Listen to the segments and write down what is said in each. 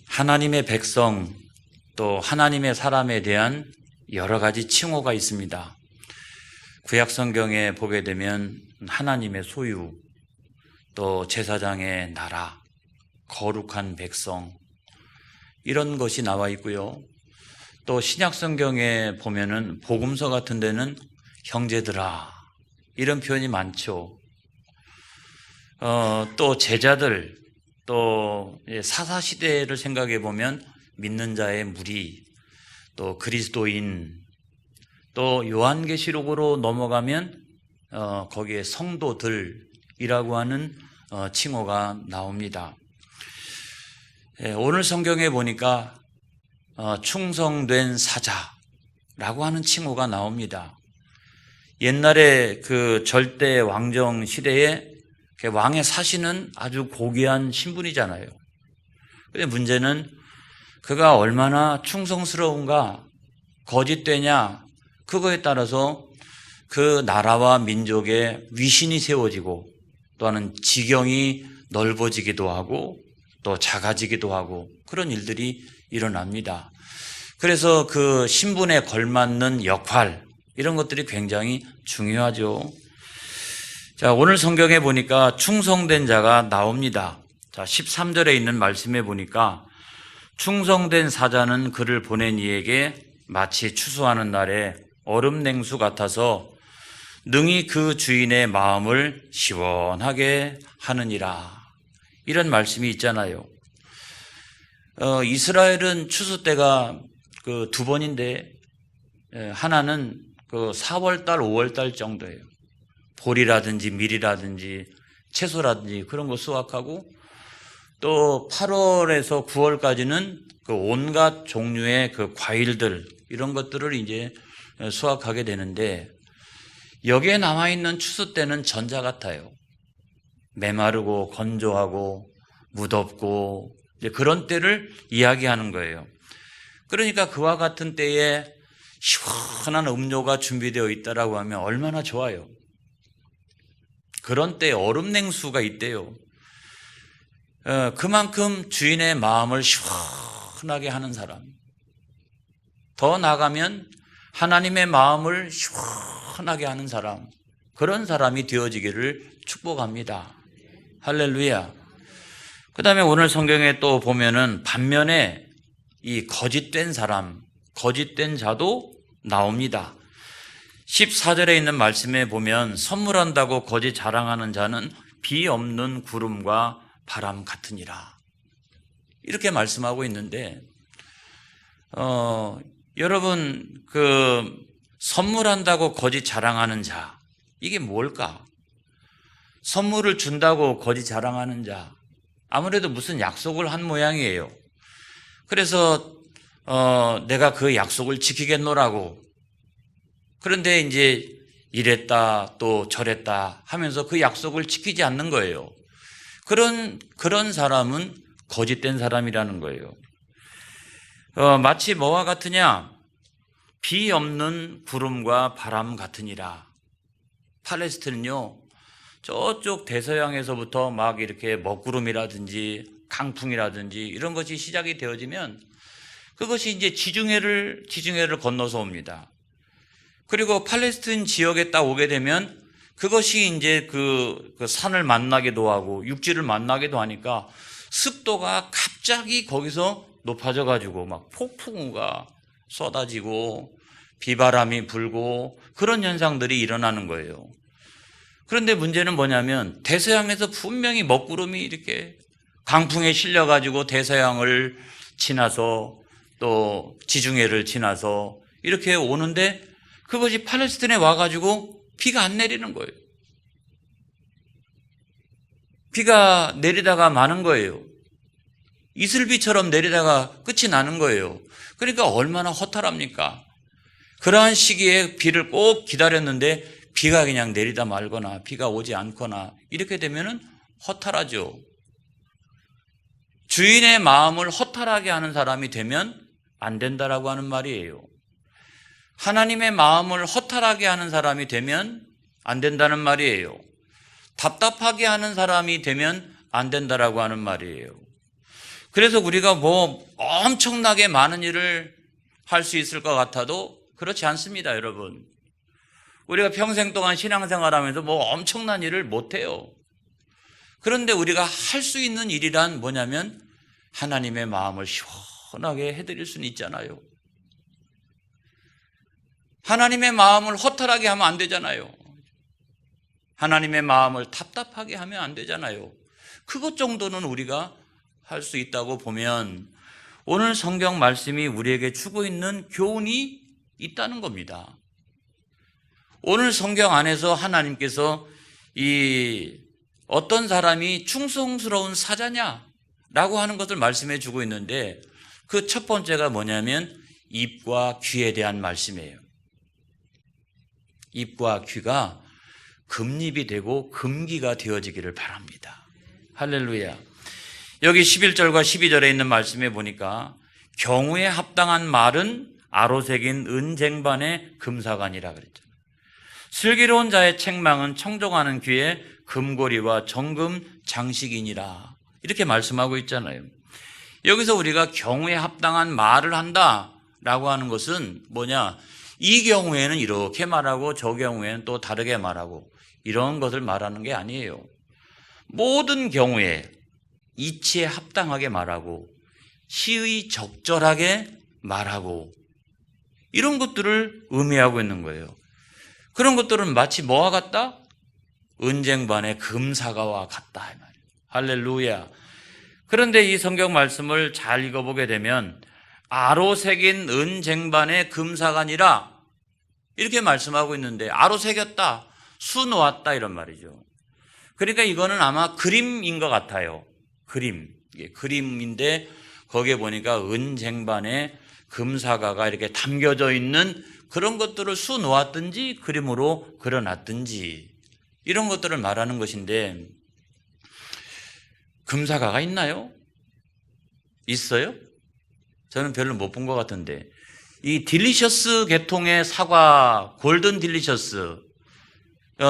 하나님의 백성 또 하나님의 사람에 대한 여러 가지 칭호가 있습니다. 구약 성경에 보게 되면 하나님의 소유, 또 제사장의 나라, 거룩한 백성 이런 것이 나와 있고요. 또 신약 성경에 보면은 복음서 같은 데는 형제들아 이런 표현이 많죠. 또 제자들, 또 사사시대를 생각해 보면 믿는 자의 무리, 또 그리스도인, 또 요한계시록으로 넘어가면 거기에 성도들이라고 하는 칭호가 나옵니다. 오늘 성경에 보니까 충성된 사자라고 하는 칭호가 나옵니다. 옛날에 그 절대 왕정 시대에 왕의 사신은 아주 고귀한 신분이잖아요. 근데 문제는 그가 얼마나 충성스러운가, 거짓되냐, 그거에 따라서 그 나라와 민족의 위신이 세워지고 또는 지경이 넓어지기도 하고 또 작아지기도 하고 그런 일들이 일어납니다. 그래서 그 신분에 걸맞는 역할 이런 것들이 굉장히 중요하죠. 자, 오늘 성경에 보니까 충성된 자가 나옵니다. 자, 13절에 있는 말씀에 보니까 충성된 사자는 그를 보낸 이에게 마치 추수하는 날에 얼음 냉수 같아서 능히 그 주인의 마음을 시원하게 하느니라. 이런 말씀이 있잖아요. 이스라엘은 추수 때가 그 두 번인데 하나는 그 4월달, 5월달 정도예요. 보리라든지 밀이라든지 채소라든지 그런 거 수확하고 또 8월에서 9월까지는 그 온갖 종류의 그 과일들 이런 것들을 이제 수확하게 되는데 여기에 남아있는 추수 때는 전자 같아요. 메마르고 건조하고 무덥고 이제 그런 때를 이야기하는 거예요. 그러니까 그와 같은 때에 시원한 음료가 준비되어 있다라고 하면 얼마나 좋아요. 그런 때에 얼음 냉수가 있대요. 그만큼 주인의 마음을 시원하게 하는 사람, 더 나아가면 하나님의 마음을 시원하게 하는 사람, 그런 사람이 되어지기를 축복합니다. 할렐루야. 그 다음에 오늘 성경에 또 보면은 반면에 이 거짓된 사람, 거짓된 자도 나옵니다. 14절에 있는 말씀에 보면 선물한다고 거짓 자랑하는 자는 비 없는 구름과 바람 같으니라. 이렇게 말씀하고 있는데 여러분 그 선물한다고 거짓 자랑하는 자 이게 뭘까? 선물을 준다고 거짓 자랑하는 자 아무래도 무슨 약속을 한 모양이에요. 그래서 내가 그 약속을 지키겠노라고. 그런데 이제 이랬다 또 저랬다 하면서 그 약속을 지키지 않는 거예요. 그런 사람은 거짓된 사람이라는 거예요. 마치 뭐와 같으냐? 비 없는 구름과 바람 같으니라. 팔레스틴은요, 저쪽 대서양에서부터 막 이렇게 먹구름이라든지 강풍이라든지 이런 것이 시작이 되어지면 그것이 이제 지중해를 건너서 옵니다. 그리고 팔레스틴 지역에 딱 오게 되면 그것이 이제 그 산을 만나기도 하고 육지를 만나기도 하니까 습도가 갑자기 거기서 높아져 가지고 막 폭풍우가 쏟아지고 비바람이 불고 그런 현상들이 일어나는 거예요. 그런데 문제는 뭐냐면 대서양에서 분명히 먹구름이 이렇게 강풍에 실려 가지고 대서양을 지나서 또 지중해를 지나서 이렇게 오는데 그것이 팔레스틴에 와가지고 비가 안 내리는 거예요. 비가 내리다가 마는 거예요. 이슬비처럼 내리다가 끝이 나는 거예요. 그러니까 얼마나 허탈합니까? 그러한 시기에 비를 꼭 기다렸는데 비가 그냥 내리다 말거나 비가 오지 않거나 이렇게 되면은 허탈하죠. 주인의 마음을 허탈하게 하는 사람이 되면 안 된다라고 하는 말이에요. 하나님의 마음을 허탈하게 하는 사람이 되면 안 된다는 말이에요. 답답하게 하는 사람이 되면 안 된다라고 하는 말이에요. 그래서 우리가 뭐 엄청나게 많은 일을 할 수 있을 것 같아도 그렇지 않습니다, 여러분. 우리가 평생 동안 신앙생활하면서 뭐 엄청난 일을 못해요. 그런데 우리가 할 수 있는 일이란 뭐냐면 하나님의 마음을 시원하게 해드릴 수는 있잖아요. 하나님의 마음을 허탈하게 하면 안 되잖아요. 하나님의 마음을 답답하게 하면 안 되잖아요. 그것 정도는 우리가 할 수 있다고 보면 오늘 성경 말씀이 우리에게 주고 있는 교훈이 있다는 겁니다. 오늘 성경 안에서 하나님께서 이 어떤 사람이 충성스러운 사자냐라고 하는 것을 말씀해 주고 있는데 그 첫 번째가 뭐냐면 입과 귀에 대한 말씀이에요. 입과 귀가 금입이 되고 금기가 되어지기를 바랍니다. 할렐루야. 여기 11절과 12절에 있는 말씀에 보니까 경우에 합당한 말은 아로새긴 은쟁반의 금사관이라 그랬잖아요. 슬기로운 자의 책망은 청종하는 귀에 금고리와 정금 장식이니라 이렇게 말씀하고 있잖아요. 여기서 우리가 경우에 합당한 말을 한다라고 하는 것은 뭐냐? 이 경우에는 이렇게 말하고 저 경우에는 또 다르게 말하고 이런 것을 말하는 게 아니에요. 모든 경우에 이치에 합당하게 말하고 시의 적절하게 말하고 이런 것들을 의미하고 있는 거예요. 그런 것들은 마치 뭐와 같다? 은쟁반의 금사과와 같다 이 말이에요. 할렐루야. 그런데 이 성경 말씀을 잘 읽어보게 되면 아로새긴 은쟁반의 금사관이라 이렇게 말씀하고 있는데 아로 새겼다, 수 놓았다 이런 말이죠. 그러니까 이거는 아마 그림인 것 같아요. 그림인데 거기에 보니까 은쟁반에 금사과가 이렇게 담겨져 있는 그런 것들을 수 놓았든지 그림으로 그려놨든지 이런 것들을 말하는 것인데 금사과가 있나요? 있어요? 저는 별로 못 본 것 같은데 이 딜리셔스 계통의 사과 골든 딜리셔스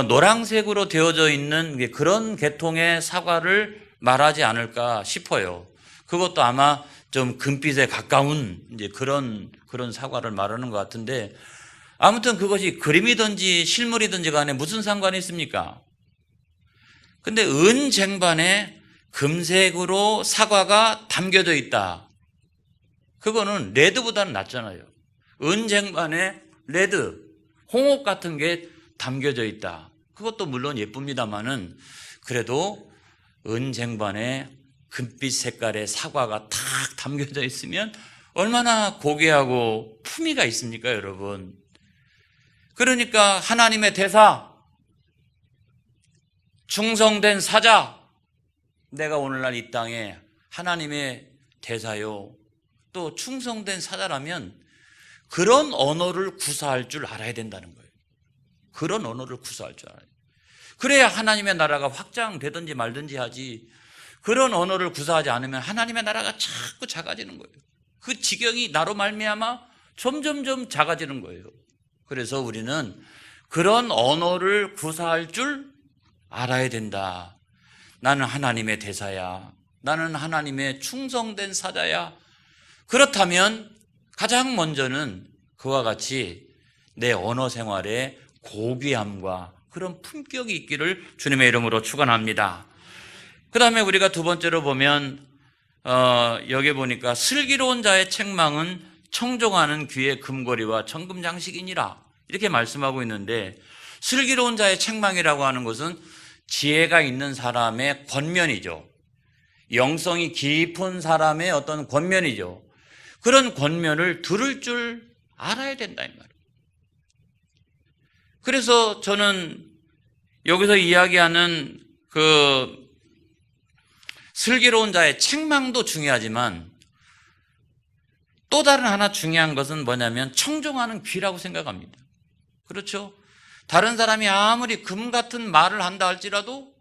노란색으로 되어져 있는 그런 계통의 사과를 말하지 않을까 싶어요. 그것도 아마 좀 금빛에 가까운 이제 그런 사과를 말하는 것 같은데 아무튼 그것이 그림이든지 실물이든지 간에 무슨 상관이 있습니까? 근데 은쟁반에 금색으로 사과가 담겨져 있다. 그거는 레드보다는 낫잖아요. 은쟁반에 레드, 홍옥 같은 게 담겨져 있다. 그것도 물론 예쁩니다만은 그래도 은쟁반에 금빛 색깔의 사과가 탁 담겨져 있으면 얼마나 고귀하고 품위가 있습니까, 여러분? 그러니까 하나님의 대사, 충성된 사자, 내가 오늘날 이 땅에 하나님의 대사요, 또 충성된 사자라면 그런 언어를 구사할 줄 알아야 된다는 거예요. 그런 언어를 구사할 줄 알아야 돼요. 그래야 하나님의 나라가 확장되든지 말든지 하지 그런 언어를 구사하지 않으면 하나님의 나라가 자꾸 작아지는 거예요. 그 지경이 나로 말미암아 점점점 작아지는 거예요. 그래서 우리는 그런 언어를 구사할 줄 알아야 된다. 나는 하나님의 대사야. 나는 하나님의 충성된 사자야. 그렇다면 가장 먼저는 그와 같이 내 언어 생활에 고귀함과 그런 품격이 있기를 주님의 이름으로 축원합니다. 그 다음에 우리가 두 번째로 보면 여기 보니까 슬기로운 자의 책망은 청종하는 귀의 금고리와 정금 장식이니라 이렇게 말씀하고 있는데 슬기로운 자의 책망이라고 하는 것은 지혜가 있는 사람의 권면이죠. 영성이 깊은 사람의 어떤 권면이죠. 그런 권면을 들을 줄 알아야 된다 이 말이에요. 그래서 저는 여기서 이야기하는 그 슬기로운 자의 책망도 중요하지만 또 다른 하나 중요한 것은 뭐냐면 청종하는 귀라고 생각합니다. 그렇죠? 다른 사람이 아무리 금 같은 말을 한다 할지라도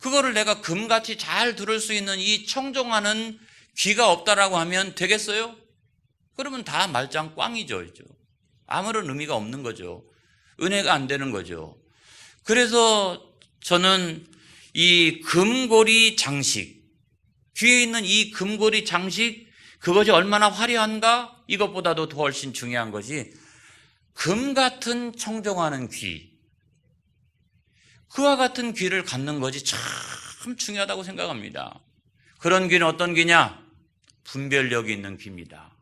그거를 내가 금같이 잘 들을 수 있는 이 청종하는 귀가 없다라고 하면 되겠어요? 그러면 다 말짱 꽝이죠. 아무런 의미가 없는 거죠. 은혜가 안 되는 거죠. 그래서 저는 이 금고리 장식, 귀에 있는 이 금고리 장식, 그것이 얼마나 화려한가? 이것보다도 더 훨씬 중요한 것이 금 같은 청정하는 귀, 그와 같은 귀를 갖는 것이 참 중요하다고 생각합니다. 그런 귀는 어떤 귀냐? 분별력이 있는 귀입니다.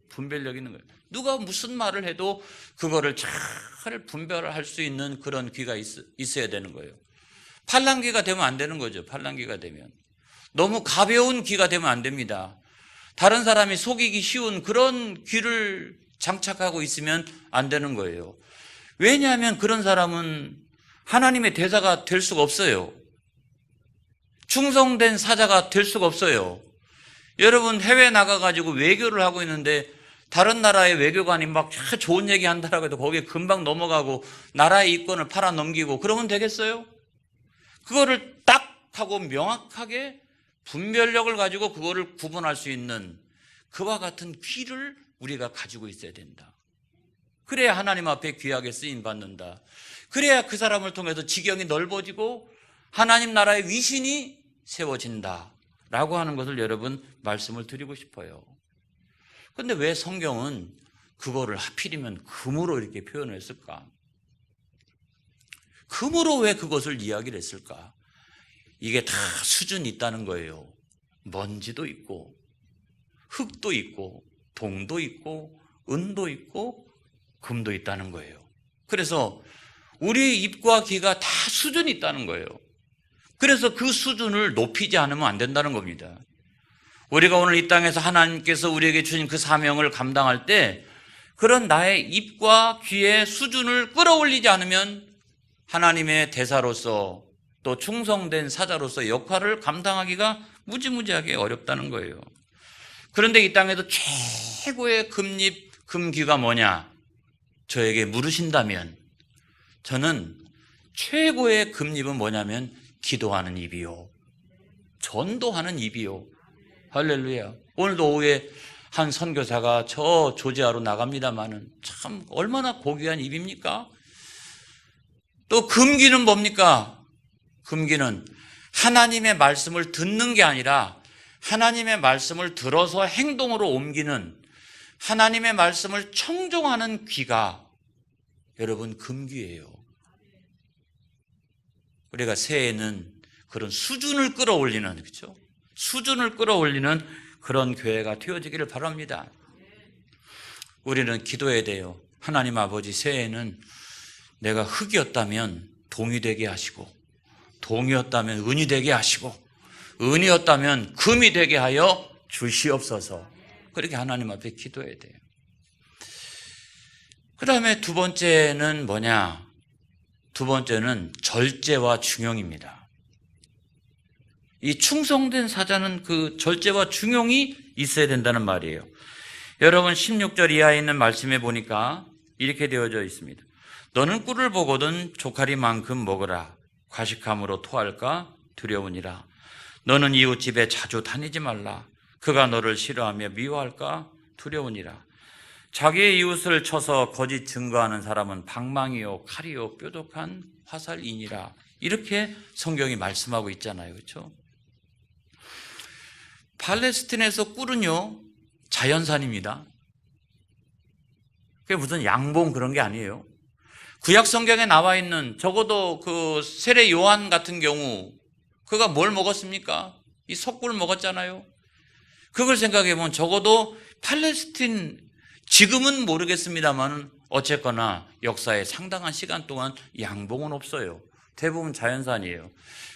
분별력 있는 거예요. 누가 무슨 말을 해도 그거를 잘 분별할 수 있는 그런 귀가 있어야 되는 거예요. 팔랑귀가 되면 안 되는 거죠. 팔랑귀가 되면. 너무 가벼운 귀가 되면 안 됩니다. 다른 사람이 속이기 쉬운 그런 귀를 장착하고 있으면 안 되는 거예요. 왜냐하면 그런 사람은 하나님의 대사가 될 수가 없어요. 충성된 사자가 될 수가 없어요. 여러분 해외 나가가지고 외교를 하고 있는데 다른 나라의 외교관이 막 좋은 얘기 한다라고 해도 거기에 금방 넘어가고 나라의 이권을 팔아 넘기고 그러면 되겠어요? 그거를 딱 하고 명확하게 분별력을 가지고 그거를 구분할 수 있는 그와 같은 귀를 우리가 가지고 있어야 된다. 그래야 하나님 앞에 귀하게 쓰임받는다. 그래야 그 사람을 통해서 지경이 넓어지고 하나님 나라의 위신이 세워진다 라고 하는 것을 여러분 말씀을 드리고 싶어요. 그런데 왜 성경은 그거를 하필이면 금으로 이렇게 표현을 했을까? 금으로 왜 그것을 이야기를 했을까? 이게 다 수준이 있다는 거예요. 먼지도 있고 흙도 있고 동도 있고 은도 있고 금도 있다는 거예요. 그래서 우리 입과 귀가 다 수준이 있다는 거예요. 그래서 그 수준을 높이지 않으면 안 된다는 겁니다. 우리가 오늘 이 땅에서 하나님께서 우리에게 주신 그 사명을 감당할 때 그런 나의 입과 귀의 수준을 끌어올리지 않으면 하나님의 대사로서 또 충성된 사자로서 역할을 감당하기가 무지무지하게 어렵다는 거예요. 그런데 이 땅에서 최고의 금입, 금귀가 뭐냐? 저에게 물으신다면 저는 최고의 금입은 뭐냐면 기도하는 입이요, 전도하는 입이요. 할렐루야. 오늘도 오후에 한 선교사가 저 조지아로 나갑니다마는 참 얼마나 고귀한 입입니까? 또 금귀는 뭡니까? 금귀는 하나님의 말씀을 듣는 게 아니라 하나님의 말씀을 들어서 행동으로 옮기는, 하나님의 말씀을 청종하는 귀가 여러분 금귀예요. 우리가 새해에는 그런 수준을 끌어올리는, 그렇죠? 수준을 끌어올리는 그런 교회가 되어지기를 바랍니다. 우리는 기도해야 돼요. 하나님 아버지, 새해에는 내가 흙이었다면 동이 되게 하시고, 동이었다면 은이 되게 하시고, 은이었다면 금이 되게 하여 주시옵소서. 그렇게 하나님 앞에 기도해야 돼요. 그 다음에 두 번째는 뭐냐? 두 번째는 절제와 중용입니다. 이 충성된 사자는 그 절제와 중용이 있어야 된다는 말이에요. 여러분 16절 이하에 있는 말씀에 보니까 이렇게 되어져 있습니다. 너는 꿀을 보거든 조카리만큼 먹으라. 과식함으로 토할까 두려우니라. 너는 이웃 집에 자주 다니지 말라. 그가 너를 싫어하며 미워할까 두려우니라. 자기의 이웃을 쳐서 거짓 증거하는 사람은 방망이요 칼이요 뾰족한 화살이니라. 이렇게 성경이 말씀하고 있잖아요. 그렇죠? 팔레스틴에서 꿀은요 자연산입니다. 그게 무슨 양봉 그런 게 아니에요. 구약 성경에 나와 있는 적어도 그 세례 요한 같은 경우 그가 뭘 먹었습니까? 이 석굴 먹었잖아요. 그걸 생각해 보면 적어도 팔레스틴, 지금은 모르겠습니다만 어쨌거나 역사에 상당한 시간 동안 양봉은 없어요. 대부분 자연산이에요.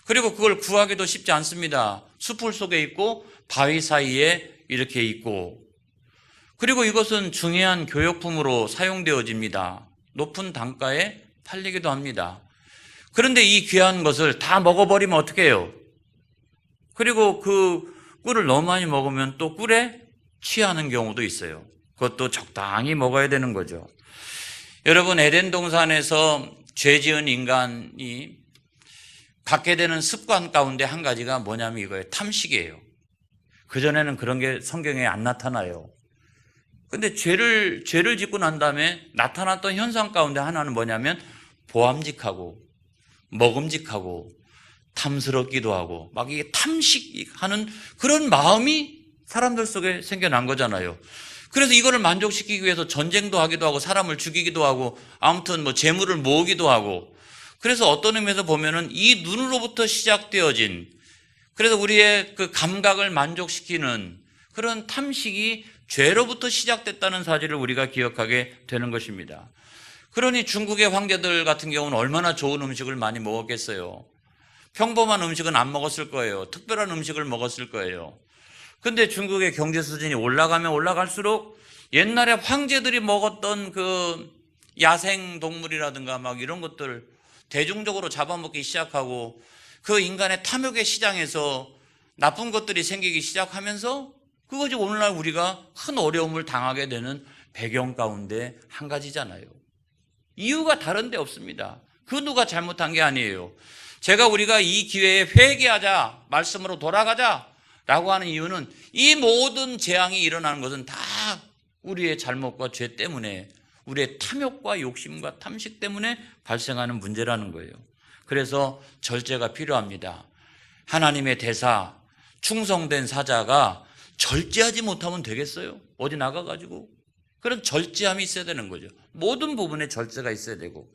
그리고 그걸 구하기도 쉽지 않습니다. 숲을 속에 있고 바위 사이에 이렇게 있고, 그리고 이것은 중요한 교역품으로 사용되어집니다. 높은 단가에 팔리기도 합니다. 그런데 이 귀한 것을 다 먹어버리면 어떻게 해요? 그리고 그 꿀을 너무 많이 먹으면 또 꿀에 취하는 경우도 있어요. 그것도 적당히 먹어야 되는 거죠. 여러분, 에덴 동산에서 죄 지은 인간이 갖게 되는 습관 가운데 한 가지가 뭐냐면 이거예요. 탐식이에요. 그전에는 그런 게 성경에 안 나타나요. 근데 죄를 짓고 난 다음에 나타났던 현상 가운데 하나는 뭐냐면 보암직하고 먹음직하고 탐스럽기도 하고 막 이게 탐식하는 그런 마음이 사람들 속에 생겨난 거잖아요. 그래서 이거를 만족시키기 위해서 전쟁도 하기도 하고 사람을 죽이기도 하고 아무튼 뭐 재물을 모으기도 하고, 그래서 어떤 의미에서 보면은 이 눈으로부터 시작되어진, 그래서 우리의 그 감각을 만족시키는 그런 탐식이 죄로부터 시작됐다는 사실을 우리가 기억하게 되는 것입니다. 그러니 중국의 황제들 같은 경우는 얼마나 좋은 음식을 많이 먹었겠어요. 평범한 음식은 안 먹었을 거예요. 특별한 음식을 먹었을 거예요. 근데 중국의 경제 수준이 올라가면 올라갈수록 옛날에 황제들이 먹었던 그 야생 동물이라든가 막 이런 것들 대중적으로 잡아먹기 시작하고, 그 인간의 탐욕의 시장에서 나쁜 것들이 생기기 시작하면서 그것이 오늘날 우리가 큰 어려움을 당하게 되는 배경 가운데 한 가지잖아요. 이유가 다른 데 없습니다. 그 누가 잘못한 게 아니에요. 제가 우리가 이 기회에 회개하자, 말씀으로 돌아가자 라고 하는 이유는 이 모든 재앙이 일어나는 것은 다 우리의 잘못과 죄 때문에, 우리의 탐욕과 욕심과 탐식 때문에 발생하는 문제라는 거예요. 그래서 절제가 필요합니다. 하나님의 대사, 충성된 사자가 절제하지 못하면 되겠어요? 어디 나가가지고. 그런 절제함이 있어야 되는 거죠. 모든 부분에 절제가 있어야 되고.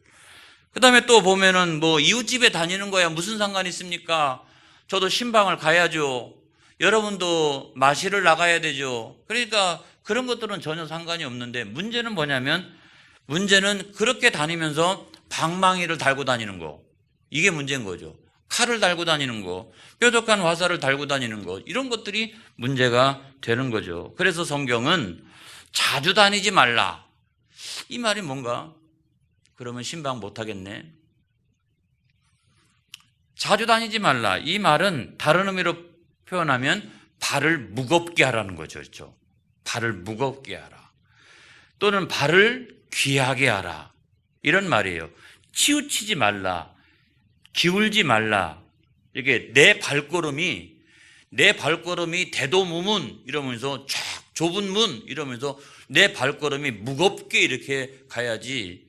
그 다음에 또 보면은 뭐 이웃집에 다니는 거야 무슨 상관이 있습니까? 저도 신방을 가야죠. 여러분도 마실을 나가야 되죠. 그러니까 그런 것들은 전혀 상관이 없는데, 문제는 뭐냐면, 문제는 그렇게 다니면서 방망이를 달고 다니는 거, 이게 문제인 거죠. 칼을 달고 다니는 거, 뾰족한 화살을 달고 다니는 거, 이런 것들이 문제가 되는 거죠. 그래서 성경은 자주 다니지 말라, 이 말이 뭔가, 그러면 신방 못 하겠네. 자주 다니지 말라, 이 말은 다른 의미로 표현하면 발을 무겁게 하라는 거죠. 그렇죠? 발을 무겁게 하라, 또는 발을 귀하게 하라, 이런 말이에요. 치우치지 말라, 기울지 말라. 이게 내 발걸음이 대도무문 이러면서 쫙 좁은 문 이러면서 내 발걸음이 무겁게 이렇게 가야지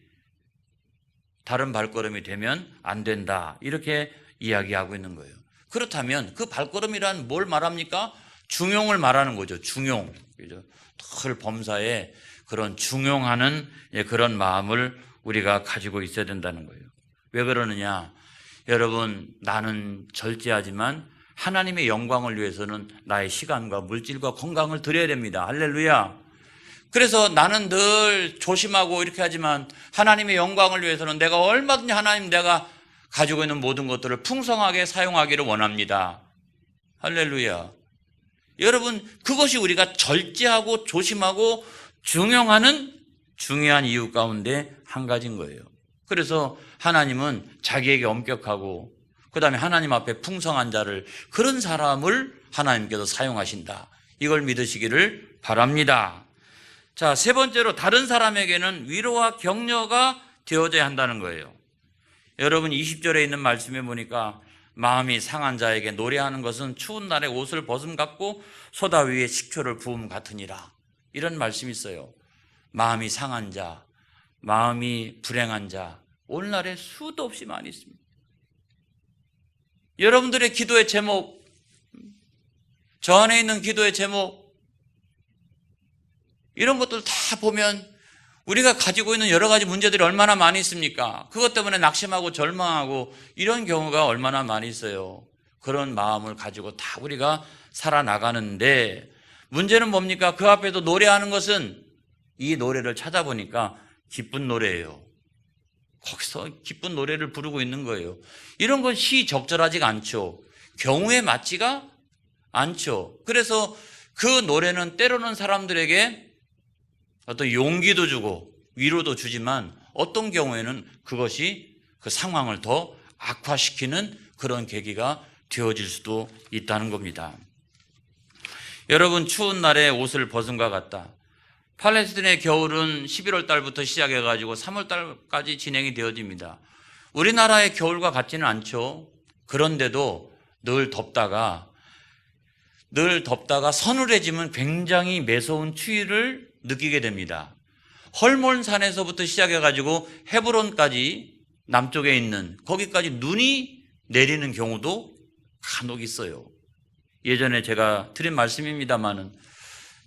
다른 발걸음이 되면 안 된다, 이렇게 이야기하고 있는 거예요. 그렇다면 그 발걸음이란 뭘 말합니까? 중용을 말하는 거죠. 중용. 늘 범사에 그런 중용하는 그런 마음을 우리가 가지고 있어야 된다는 거예요. 왜 그러느냐? 여러분, 나는 절제하지만 하나님의 영광을 위해서는 나의 시간과 물질과 건강을 드려야 됩니다. 할렐루야. 그래서 나는 늘 조심하고 이렇게 하지만 하나님의 영광을 위해서는 내가 얼마든지 하나님 내가 가지고 있는 모든 것들을 풍성하게 사용하기를 원합니다. 할렐루야. 여러분, 그것이 우리가 절제하고 조심하고 중용하는 중요한 이유 가운데 한 가지인 거예요. 그래서 하나님은 자기에게 엄격하고 그 다음에 하나님 앞에 풍성한 자를, 그런 사람을 하나님께서 사용하신다, 이걸 믿으시기를 바랍니다. 자, 세 번째로 다른 사람에게는 위로와 격려가 되어져야 한다는 거예요. 여러분, 20절에 있는 말씀에 보니까 마음이 상한 자에게 노래하는 것은 추운 날에 옷을 벗음 같고 소다 위에 식초를 부음 같으니라, 이런 말씀이 있어요. 마음이 상한 자, 마음이 불행한 자, 오늘날에 수도 없이 많이 있습니다. 여러분들의 기도의 제목, 저 안에 있는 기도의 제목, 이런 것들 다 보면 우리가 가지고 있는 여러 가지 문제들이 얼마나 많이 있습니까? 그것 때문에 낙심하고 절망하고 이런 경우가 얼마나 많이 있어요. 그런 마음을 가지고 다 우리가 살아나가는데, 문제는 뭡니까? 그 앞에서 노래하는 것은, 이 노래를 찾아보니까 기쁜 노래예요. 거기서 기쁜 노래를 부르고 있는 거예요. 이런 건 시적절하지가 않죠. 경우에 맞지가 않죠. 그래서 그 노래는 때로는 사람들에게 어떤 용기도 주고 위로도 주지만, 어떤 경우에는 그것이 그 상황을 더 악화시키는 그런 계기가 되어질 수도 있다는 겁니다. 여러분, 추운 날에 옷을 벗음과 같다. 팔레스틴의 겨울은 11월 달부터 시작해가지고 3월 달까지 진행이 되어집니다. 우리나라의 겨울과 같지는 않죠. 그런데도 늘 덥다가 서늘해지면 굉장히 매서운 추위를 느끼게 됩니다. 헐몬산에서부터 시작해가지고 헤브론까지, 남쪽에 있는 거기까지 눈이 내리는 경우도 간혹 있어요. 예전에 제가 드린 말씀입니다마는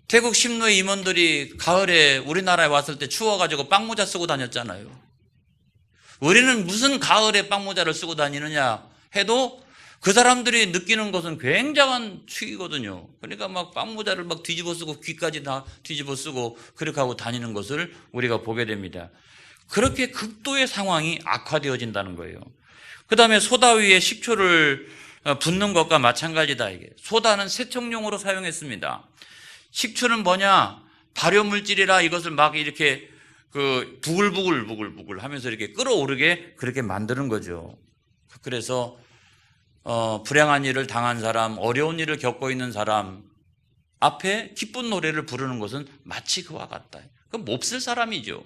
태국 심로의 임원들이 가을에 우리나라에 왔을 때 추워가지고 빵모자 쓰고 다녔잖아요. 우리는 무슨 가을에 빵모자를 쓰고 다니느냐 해도 그 사람들이 느끼는 것은 굉장한 추위거든요. 그러니까 막 빵모자를 막 뒤집어 쓰고 귀까지 다 뒤집어 쓰고 그렇게 하고 다니는 것을 우리가 보게 됩니다. 그렇게 극도의 상황이 악화되어진다는 거예요. 그 다음에 소다 위에 식초를 붓는 것과 마찬가지다. 이게 소다는 세척용으로 사용했습니다. 식초는 뭐냐? 발효물질이라 이것을 막 이렇게 부글부글 하면서 이렇게 끓어오르게 그렇게 만드는 거죠. 그래서 불행한 일을 당한 사람, 어려운 일을 겪고 있는 사람 앞에 기쁜 노래를 부르는 것은 마치 그와 같다. 그건 몹쓸 사람이죠.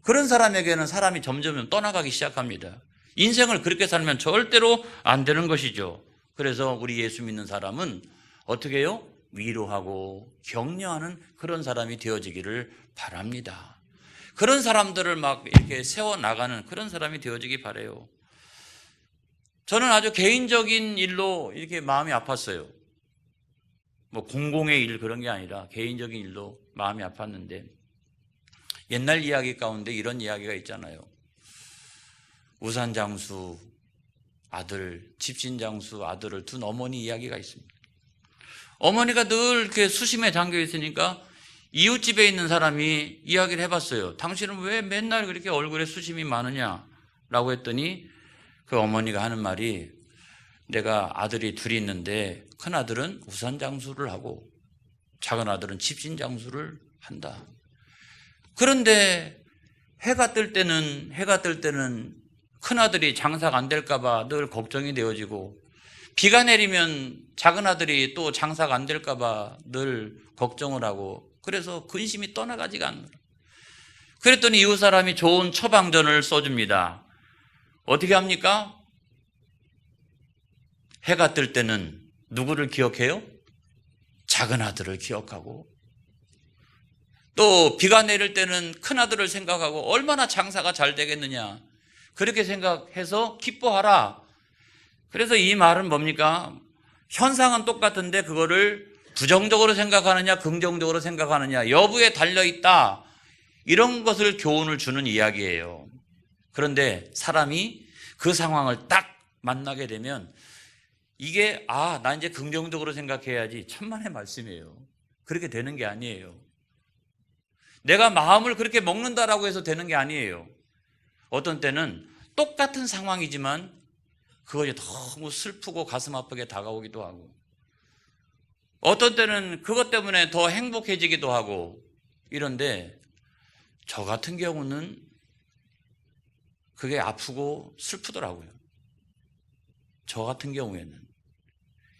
그런 사람에게는 사람이 점점 떠나가기 시작합니다. 인생을 그렇게 살면 절대로 안 되는 것이죠. 그래서 우리 예수 믿는 사람은 어떻게 해요? 위로하고 격려하는 그런 사람이 되어지기를 바랍니다. 그런 사람들을 막 이렇게 세워나가는 그런 사람이 되어지기 바라요. 저는 아주 개인적인 일로 이렇게 마음이 아팠어요. 뭐 공공의 일 그런 게 아니라 개인적인 일로 마음이 아팠는데 옛날 이야기 가운데 이런 이야기가 있잖아요. 우산장수 아들, 집신장수 아들을 둔 어머니 이야기가 있습니다. 어머니가 늘 이렇게 수심에 잠겨 있으니까 이웃집에 있는 사람이 이야기를 해봤어요. 당신은 왜 맨날 그렇게 얼굴에 수심이 많으냐라고 했더니 그 어머니가 하는 말이 내가 아들이 둘이 있는데 큰 아들은 우산장수를 하고 작은 아들은 집신장수를 한다. 그런데 해가 뜰 때는 큰 아들이 장사가 안 될까 봐 늘 걱정이 되어지고 비가 내리면 작은 아들이 또 장사가 안 될까 봐 늘 걱정을 하고 그래서 근심이 떠나가지가 않는 거예요. 그랬더니 이웃 사람이 좋은 처방전을 써줍니다. 어떻게 합니까? 해가 뜰 때는 누구를 기억해요? 작은 아들을 기억하고 또 비가 내릴 때는 큰 아들을 생각하고 얼마나 장사가 잘 되겠느냐 그렇게 생각해서 기뻐하라. 그래서 이 말은 뭡니까? 현상은 똑같은데 그거를 부정적으로 생각하느냐 긍정적으로 생각하느냐 여부에 달려있다. 이런 것을 교훈을 주는 이야기예요. 그런데 사람이 그 상황을 딱 만나게 되면 이게 나 이제 긍정적으로 생각해야지 천만의 말씀이에요. 그렇게 되는 게 아니에요. 내가 마음을 그렇게 먹는다라고 해서 되는 게 아니에요. 어떤 때는 똑같은 상황이지만 그것이 너무 슬프고 가슴 아프게 다가오기도 하고 어떤 때는 그것 때문에 더 행복해지기도 하고 이런데 저 같은 경우는 그게 아프고 슬프더라고요. 저 같은 경우에는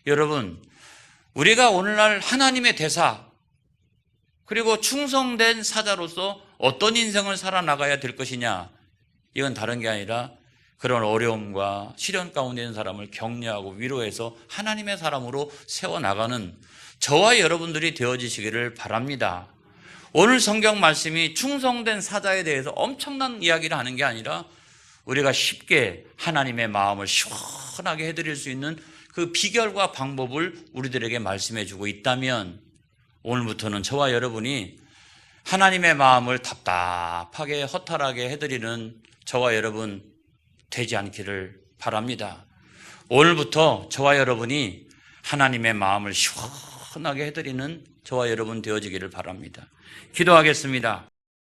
여러분 우리가 오늘날 하나님의 대사 그리고 충성된 사자로서 어떤 인생을 살아나가야 될 것이냐 이건 다른 게 아니라 그런 어려움과 시련 가운데 있는 사람을 격려하고 위로해서 하나님의 사람으로 세워나가는 저와 여러분들이 되어지시기를 바랍니다. 오늘 성경 말씀이 충성된 사자에 대해서 엄청난 이야기를 하는 게 아니라 우리가 쉽게 하나님의 마음을 시원하게 해드릴 수 있는 그 비결과 방법을 우리들에게 말씀해 주고 있다면 오늘부터는 저와 여러분이 하나님의 마음을 답답하게 허탈하게 해드리는 저와 여러분 되지 않기를 바랍니다. 오늘부터 저와 여러분이 하나님의 마음을 시원하게 해드리는 저와 여러분 되어지기를 바랍니다. 기도하겠습니다.